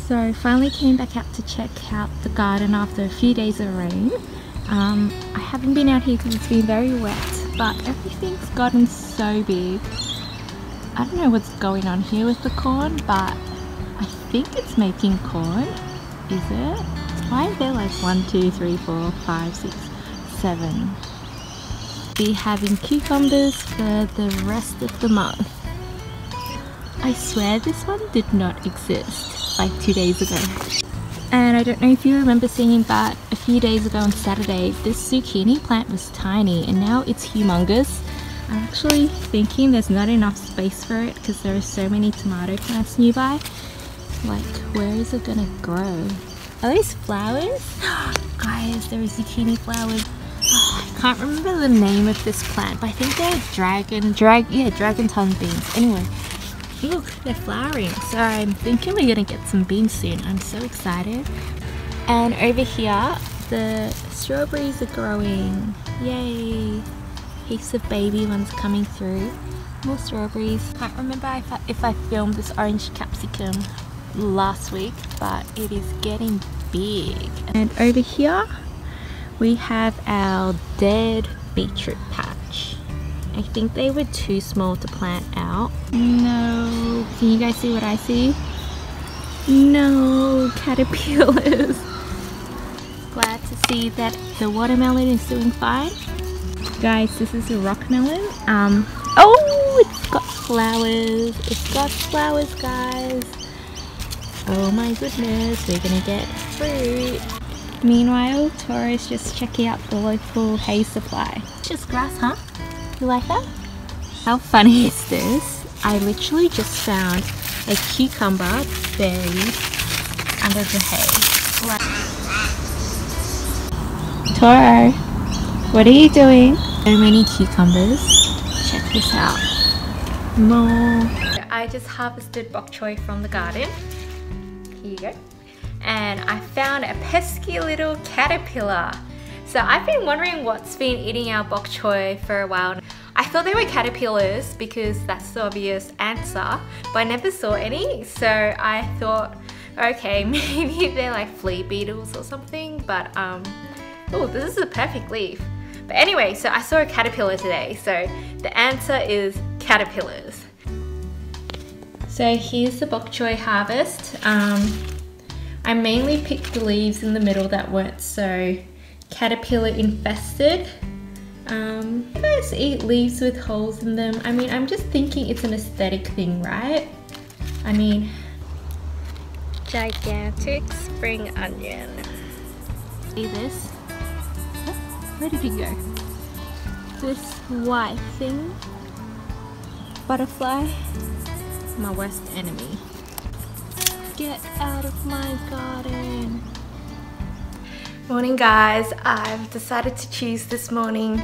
So finally came back out to check out the garden after a few days of rain. I haven't been out here because it's been very wet, but everything's gotten so big. I don't know what's going on here with the corn, but I think it's making corn. Is it? Why are there like 1, 2, 3, 4, 5, 6, 7? Be having cucumbers for the rest of the month. I swear this one did not exist like 2 days ago. And I don't know if you remember seeing, but a few days ago on Saturday, this zucchini plant was tiny and now it's humongous. I'm actually thinking there's not enough space for it because there are so many tomato plants nearby. Like, where is it gonna grow? Are those flowers? Guys, there are zucchini flowers. Oh, I can't remember the name of this plant, but I think they're dragon tongue beans. Anyway, look, they're flowering. So I'm thinking we're gonna get some beans soon. I'm so excited. And over here, the strawberries are growing. Yay! Heaps of baby ones coming through. More strawberries. Can't remember if I filmed this orange capsicum last week, but it is getting big. And over here we have our dead beetroot patch. I think they were too small to plant out. No, can you guys see what I see? No, caterpillars. Glad to see that the watermelon is doing fine. Guys, this is a rock melon. Oh, it's got flowers. It's got flowers, guys. Oh my goodness, we're gonna get fruit. Meanwhile, Tora's just checking out the local hay supply. It's just grass, huh? You like that? How funny is this? I literally just found a cucumber buried under the hay. Tora, what are you doing? So many cucumbers. Check this out. More. I just harvested bok choy from the garden. Here you go. And I found a pesky little caterpillar. So I've been wondering what's been eating our bok choy for a while. I thought they were caterpillars because that's the obvious answer, but I never saw any. So I thought, okay, maybe they're like flea beetles or something, but oh, this is a perfect leaf. But anyway, so I saw a caterpillar today, so the answer is caterpillars. So here's the bok choy harvest. I mainly picked the leaves in the middle that weren't so caterpillar infested. You guys eat leaves with holes in them? I mean, I'm just thinking it's an aesthetic thing, right? I mean, gigantic spring onion. See this? Where did he go? This white thing, butterfly, my worst enemy. Get out of my garden. Morning guys, I've decided to choose this morning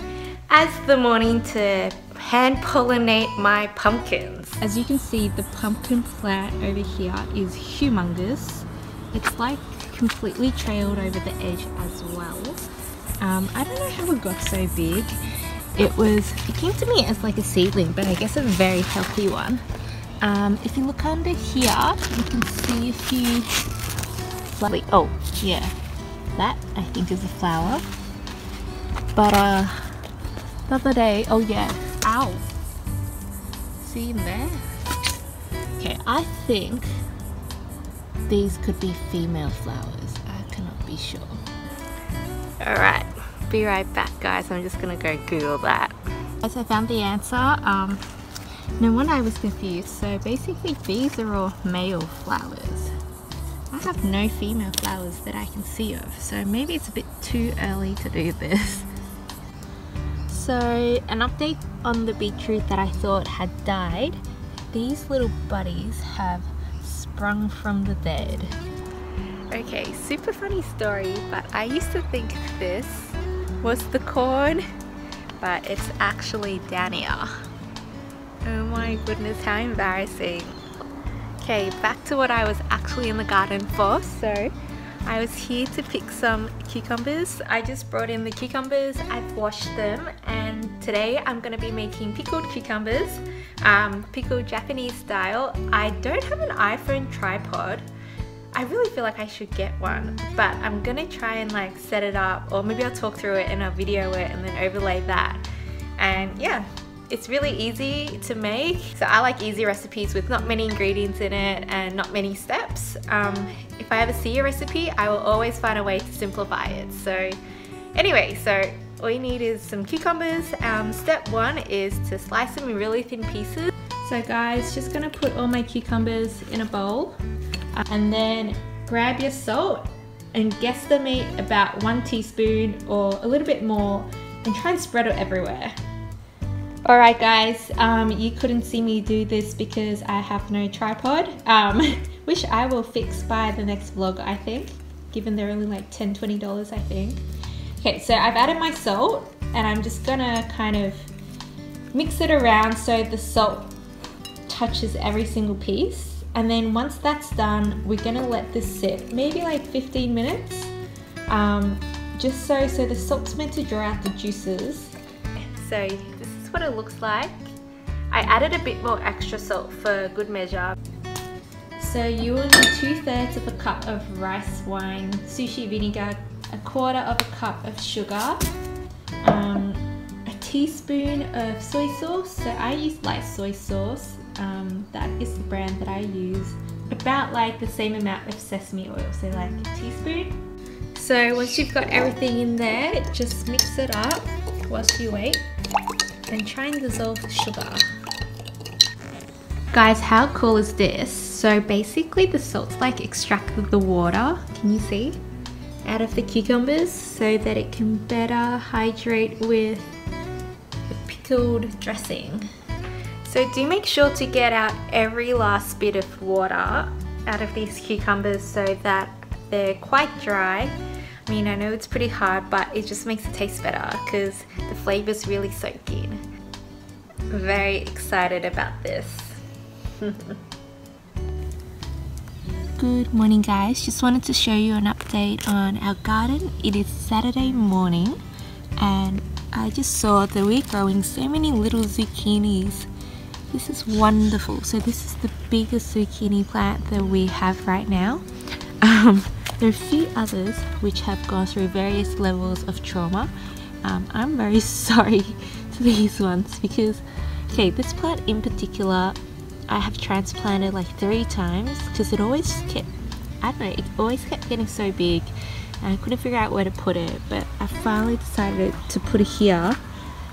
as the morning to hand pollinate my pumpkins. As you can see, the pumpkin plant over here is humongous. It's like completely trailed over the edge as well. I don't know how it got so big. It came to me as like a seedling, but I guess a very healthy one. If you look under here, you can see a few flowers. Oh, yeah. That I think is a flower. But the other day, oh yeah, ow. See in there? Okay, I think these could be female flowers. I cannot be sure. Alright, be right back guys. I'm just gonna go Google that. As I found the answer, no wonder I was confused. So basically these are all male flowers. I have no female flowers that I can see of, so maybe it's a bit too early to do this. So an update on the beetroot that I thought had died. These little buddies have sprung from the dead. Okay, super funny story, but I used to think this was the corn, but it's actually down here. Oh my goodness, how embarrassing. Okay, back to what I was actually in the garden for. So I was here to pick some cucumbers. I just brought in the cucumbers, I've washed them, and today I'm going to be making pickled cucumbers, pickled Japanese style. I don't have an iPhone tripod, I really feel like I should get one, but I'm gonna try and like set it up, or maybe I'll talk through it and I'll video it and then overlay that. And yeah, it's really easy to make. So I like easy recipes with not many ingredients in it and not many steps. If I ever see a recipe, I will always find a way to simplify it. So anyway, so all you need is some cucumbers. Step one is to slice them in really thin pieces. So guys, just gonna put all my cucumbers in a bowl. And then grab your salt and guesstimate about 1 teaspoon or a little bit more, and try and spread it everywhere. Alright guys, you couldn't see me do this because I have no tripod, which I will fix by the next vlog, I think, given they're only like $10–20 I think. Okay, so I've added my salt and I'm just gonna kind of mix it around so the salt touches every single piece. And then once that's done, we're gonna let this sit maybe like 15 minutes, just so the salt's meant to draw out the juices. So this is what it looks like. I added a bit more extra salt for good measure. So you will need 2/3 of a cup of rice wine, sushi vinegar, 1/4 of a cup of sugar, a teaspoon of soy sauce. So I use light soy sauce. That is the brand that I use. About like the same amount of sesame oil, so like a teaspoon. So once you've got everything in there, just mix it up whilst you wait and try and dissolve the sugar. Guys, how cool is this? So basically the salt's like extracted the water, can you see, out of the cucumbers so that it can better hydrate with the pickled dressing. So do make sure to get out every last bit of water out of these cucumbers so that they're quite dry. I mean, I know it's pretty hard, but it just makes it taste better because the flavors really soak in. I'm very excited about this. Good morning guys, just wanted to show you an update on our garden. It is Saturday morning and I just saw that we're growing so many little zucchinis. This is wonderful. So this is the biggest zucchini plant that we have right now. There are a few others which have gone through various levels of trauma. I'm very sorry to these ones because, okay, this plant in particular, I have transplanted like 3 times because it always kept, I don't know, it always kept getting so big and I couldn't figure out where to put it, but I finally decided to put it here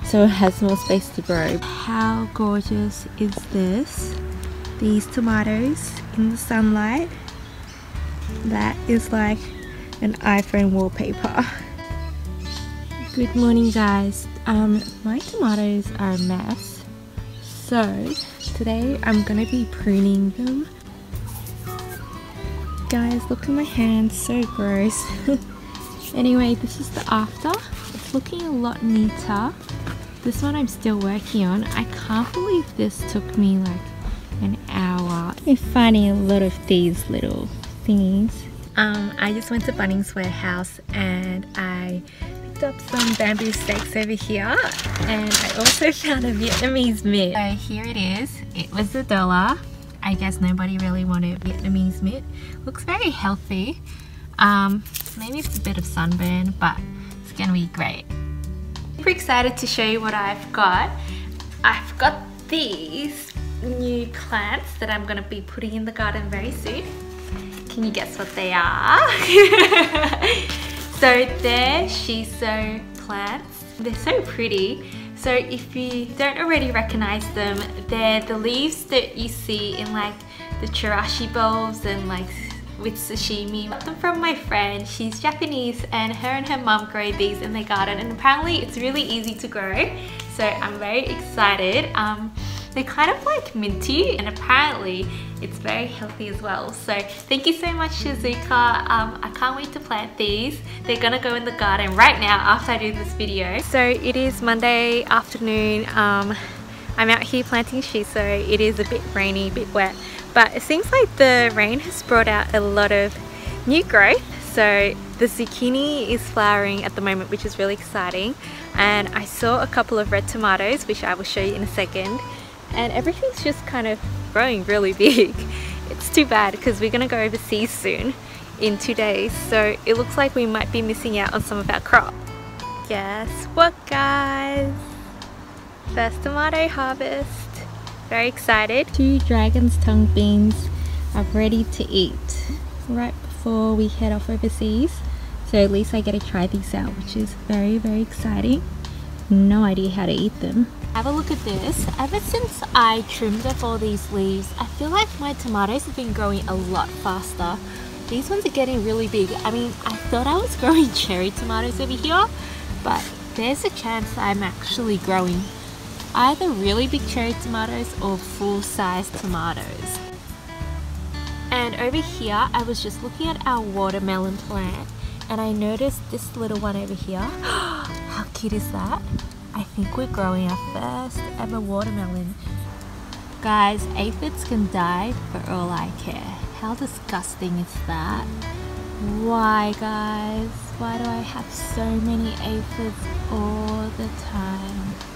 so it has more space to grow. How gorgeous is this? These tomatoes in the sunlight. That is like an iPhone wallpaper. Good morning guys. My tomatoes are a mess. So today I'm gonna be pruning them. Guys, look at my hands, so gross. Anyway, this is the after. It's looking a lot neater. This one I'm still working on. I can't believe this took me like an hour. I'm finding a lot of these little thingies. I just went to Bunnings Warehouse and I picked up some bamboo stakes over here, and I also found a Vietnamese mitt. So here it is. It was $1. I guess nobody really wanted Vietnamese mitt. Looks very healthy. Maybe it's a bit of sunburn, but it's gonna be great. Super excited to show you what I've got. I've got these new plants that I'm gonna be putting in the garden very soon. Can you guess what they are? So they're shiso plants. They're so pretty. So if you don't already recognize them, they're the leaves that you see in like the chirashi bowls and like with sashimi. I got them from my friend. She's Japanese and her mum grow these in their garden, and apparently it's really easy to grow. So I'm very excited. They're kind of like minty and apparently it's very healthy as well. So thank you so much, Shizuka. I can't wait to plant these. They're gonna go in the garden right now after I do this video. So it is Monday afternoon. I'm out here planting shiso. It is a bit rainy, a bit wet, but it seems like the rain has brought out a lot of new growth. So the zucchini is flowering at the moment, which is really exciting. And I saw a couple of red tomatoes, which I will show you in a second. And everything's just kind of growing really big. It's too bad because we're gonna go overseas soon in 2 days, so it looks like we might be missing out on some of our crop. Guess what, guys? First tomato harvest. Very excited. 2 dragon's tongue beans are ready to eat right before we head off overseas. So at least I get to try these out, which is very, very exciting. No idea how to eat them. Have a look at this. Ever since I trimmed off all these leaves, I feel like my tomatoes have been growing a lot faster. These ones are getting really big. I mean, I thought I was growing cherry tomatoes over here, but there's a chance I'm actually growing either really big cherry tomatoes or full-size tomatoes. And over here, I was just looking at our watermelon plant and I noticed this little one over here. How cute is that? I think we're growing our first ever watermelon. Guys, aphids can die for all I care. How disgusting is that? Why, guys? Why do I have so many aphids all the time?